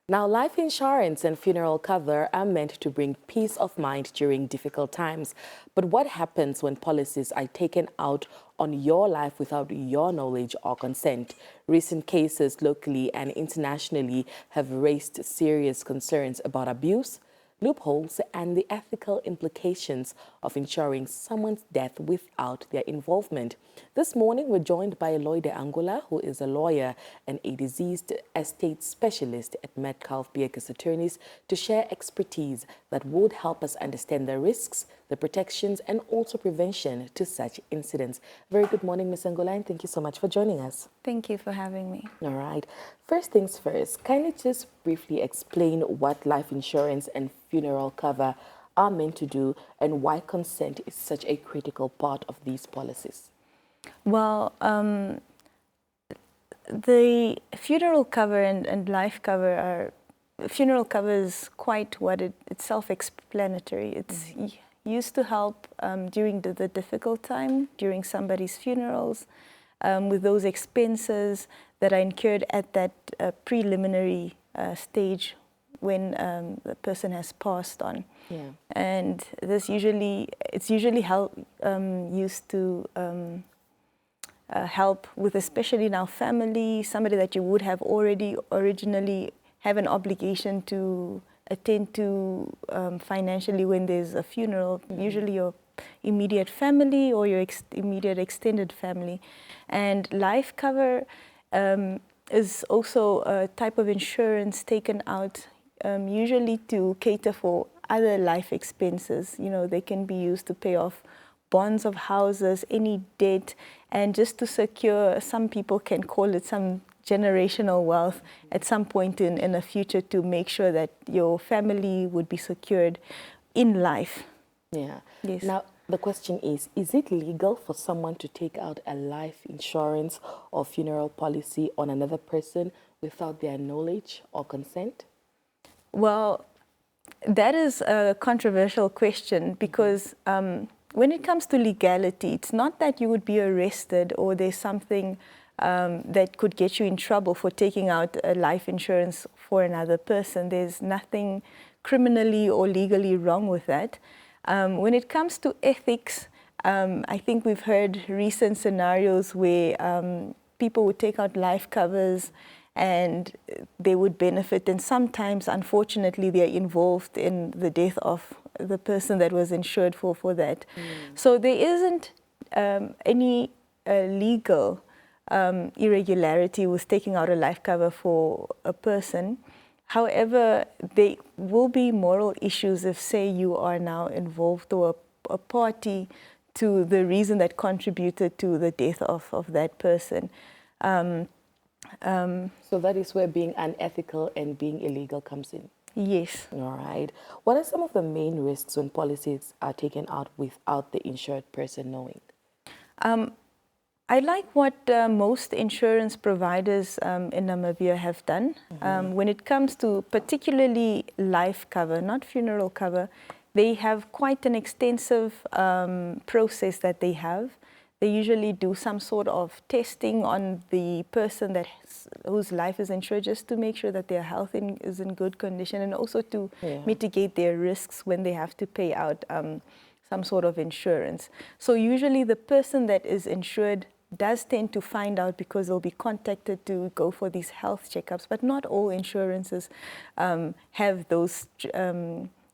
Now, life insurance and funeral cover are meant to bring peace of mind during difficult times. But what happens when policies are taken out on your life without your knowledge or consent? Recent cases locally and internationally have raised serious concerns about abuse, loopholes, and the ethical implications of insuring someone's death without their involvement. This morning, we're joined by Loide Angula, who is a lawyer and a deceased estate specialist at Metcalfe Beukes Attorneys, to share expertise that would help us understand the risks, the protections, and also prevention to such incidents. Very good morning, Ms. Angula, and thank you so much for joining us. Thank you for having me. All right. First things first, kindly just briefly explain what life insurance and funeral cover are meant to do and why consent is such a critical part of these policies. Well, the funeral cover and life cover are, funeral cover is quite what it's self-explanatory. It's used to help during the difficult time, during somebody's funerals, with those expenses that are incurred at that preliminary stage when the person has passed on. Yeah. And this it's usually used to help with, especially now, family, somebody that you would have already originally have an obligation to attend to financially when there's a funeral, usually your immediate family or your immediate extended family. And life cover is also a type of insurance taken out usually to cater for other life expenses. You know, they can be used to pay off bonds of houses, any debt, and just to secure, some people can call it some generational wealth at some point in the future, to make sure that your family would be secured in life. Yeah. Yes. Now, the question is it legal for someone to take out a life insurance or funeral policy on another person without their knowledge or consent? Well, that is a controversial question, because when it comes to legality, it's not that you would be arrested or there's something that could get you in trouble for taking out a life insurance for another person. There's nothing criminally or legally wrong with that. When it comes to ethics, I think we've heard recent scenarios where people would take out life covers and they would benefit, and sometimes, unfortunately, they're involved in the death of the person that was insured for that. So there isn't any legal irregularity with taking out a life cover for a person. However, there will be moral issues if, say, you are now involved or a party to the reason that contributed to the death of that person. So that is where being unethical and being illegal comes in. Yes. All right. What are some of the main risks when policies are taken out without the insured person knowing? I like what most insurance providers in Namibia have done. When it comes to particularly life cover, not funeral cover, they have quite an extensive process that they have. They usually do some sort of testing on the person whose life is insured, just to make sure that their health is in good condition, and also to mitigate their risks when they have to pay out some sort of insurance. So usually the person that is insured does tend to find out, because they'll be contacted to go for these health checkups, but not all insurances have those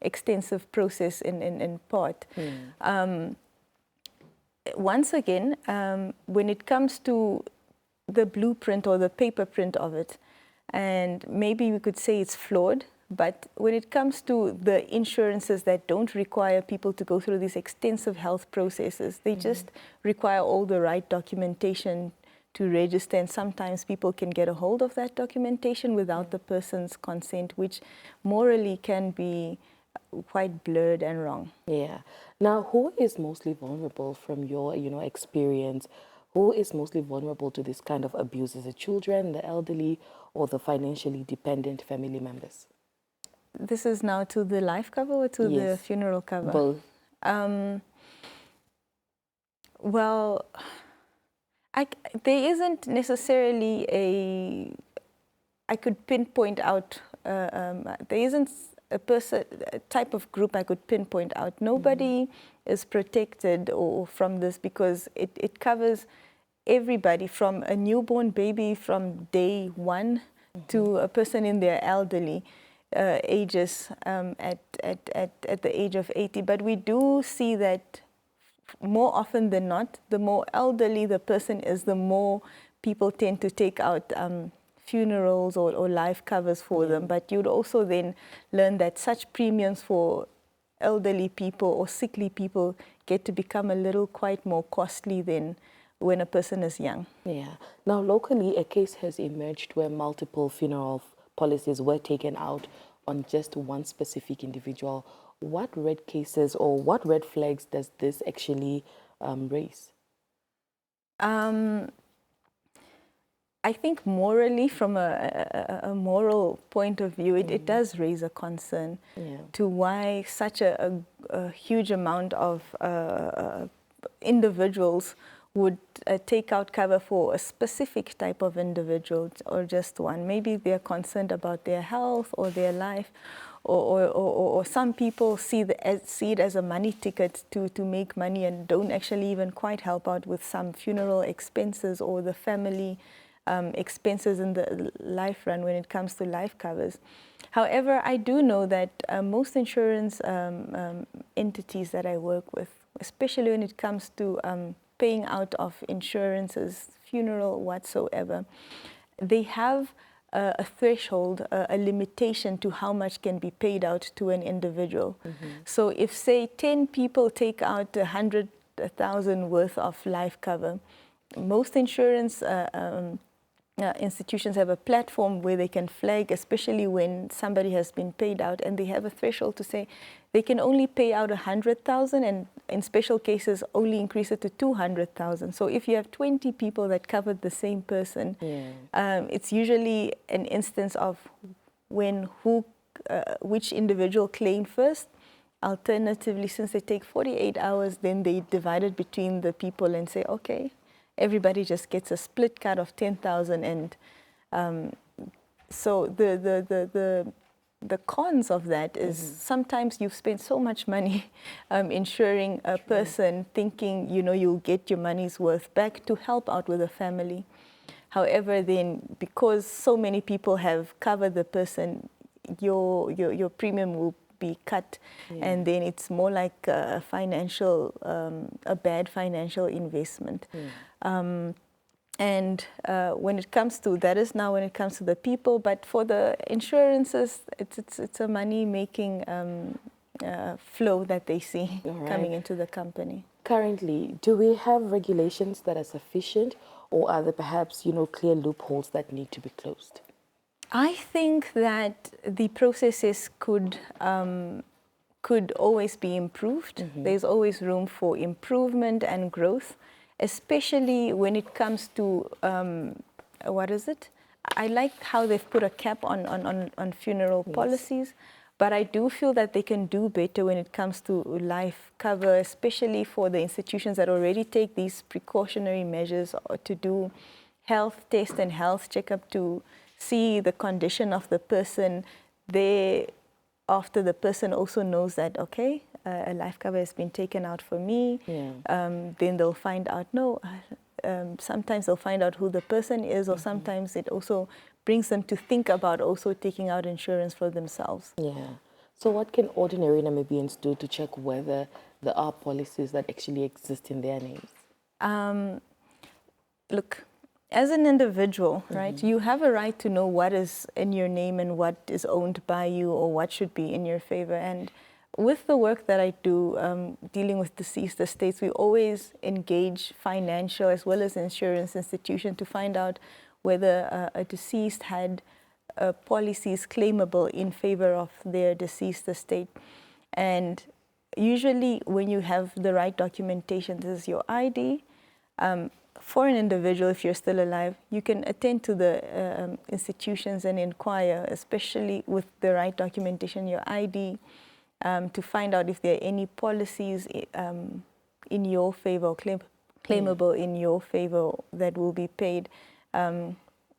extensive process in part. Once again, when it comes to the blueprint or the paper print of it, and maybe we could say it's flawed, but when it comes to the insurances that don't require people to go through these extensive health processes, they just require all the right documentation to register, and sometimes people can get a hold of that documentation without the person's consent, which morally can be quite blurred and wrong. Yeah. Now, who is mostly vulnerable from your, experience? Who is mostly vulnerable to this kind of abuse? Is it children, the elderly, or the financially dependent family members? This is now to the life cover or to the funeral cover? Both. Well, there isn't necessarily I could pinpoint out there isn't a type of group I could pinpoint out. Nobody is protected or from this, because it covers everybody, from a newborn baby from day one to a person in their elderly ages at the age of 80. But we do see that more often than not, the more elderly the person is, the more people tend to take out funerals or life covers for them. But you'd also then learn that such premiums for elderly people or sickly people get to become a little quite more costly than when a person is young. Yeah. Now, locally, a case has emerged where multiple funeral policies were taken out on just one specific individual. What red cases or what red flags does this actually raise? I think morally, from a moral point of view, it does raise a concern to why such a huge amount of individuals would take out cover for a specific type of individual or just one. Maybe they're concerned about their health or their life, or some people see it as a money ticket to make money and don't actually even quite help out with some funeral expenses or the family expenses in the life run when it comes to life covers. However, I do know that most insurance entities that I work with, especially when it comes to paying out of insurances, funeral, whatsoever, they have a threshold, a limitation to how much can be paid out to an individual. So if, say, 10 people take out 100,000 worth of life cover, most insurance institutions have a platform where they can flag, especially when somebody has been paid out, and they have a threshold to say they can only pay out 100,000, and in special cases only increase it to 200,000. So if you have 20 people that covered the same person, it's usually an instance of when which individual claimed first. Alternatively, since they take 48 hours, then they divide it between the people and say, okay, everybody just gets a split cut of 10,000, and so the cons of that is sometimes you've spent so much money insuring a person, thinking you'll get your money's worth back to help out with a family. However, then because so many people have covered the person, your premium will be cut, and then it's more like a bad financial investment. And when it comes to when it comes to the people, but for the insurances, it's a money-making flow that they see coming into the company. Currently, do we have regulations that are sufficient, or are there perhaps clear loopholes that need to be closed? I think that the processes could always be improved. There's always room for improvement and growth, especially when it comes to, I like how they've put a cap on funeral policies, but I do feel that they can do better when it comes to life cover, especially for the institutions that already take these precautionary measures to do health test and health checkup to see the condition of the person. After the person also knows that, okay, a life cover has been taken out for me, then they'll find out, sometimes they'll find out who the person is, or sometimes it also brings them to think about also taking out insurance for themselves. Yeah. So what can ordinary Namibians do to check whether there are policies that actually exist in their names? Look, as an individual, right, you have a right to know what is in your name and what is owned by you, or what should be in your favor. And with the work that I do, dealing with deceased estates, we always engage financial as well as insurance institution to find out whether a deceased had policies claimable in favor of their deceased estate. And usually when you have the right documentation, this is your ID, for an individual, if you're still alive, you can attend to the institutions and inquire, especially with the right documentation, your ID, to find out if there are any policies in your favor, or claimable in your favor, that will be paid.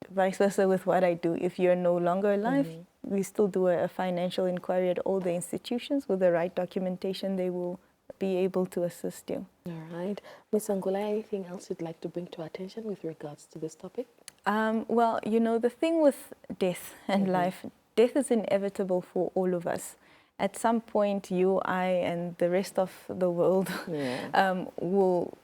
Vice versa with what I do. If you're no longer alive, we still do a financial inquiry at all the institutions. With the right documentation, they will be able to assist you. All right. Ms. Angula, anything else you'd like to bring to our attention with regards to this topic? Well, you know, the thing with death and life, death is inevitable for all of us. At some point, you, I, and the rest of the world will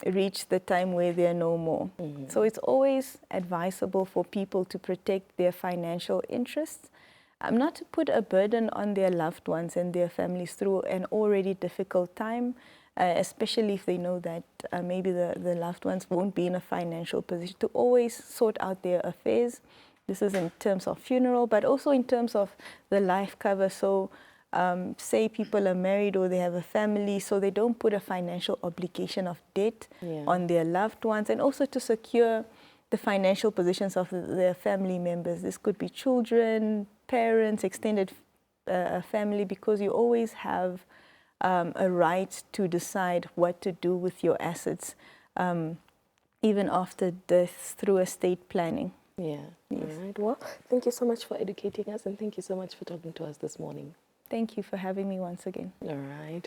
reach the time where they are no more. So it's always advisable for people to protect their financial interests, not to put a burden on their loved ones and their families through an already difficult time, especially if they know that maybe the loved ones won't be in a financial position, to always sort out their affairs. This is in terms of funeral, but also in terms of the life cover. So say people are married or they have a family, so they don't put a financial obligation of debt on their loved ones, and also to secure the financial positions of their family members. This could be children, parents, extended family, because you always have a right to decide what to do with your assets, even after death, through estate planning. Yeah. Yes. All right. Well, thank you so much for educating us, and thank you so much for talking to us this morning. Thank you for having me once again. All right.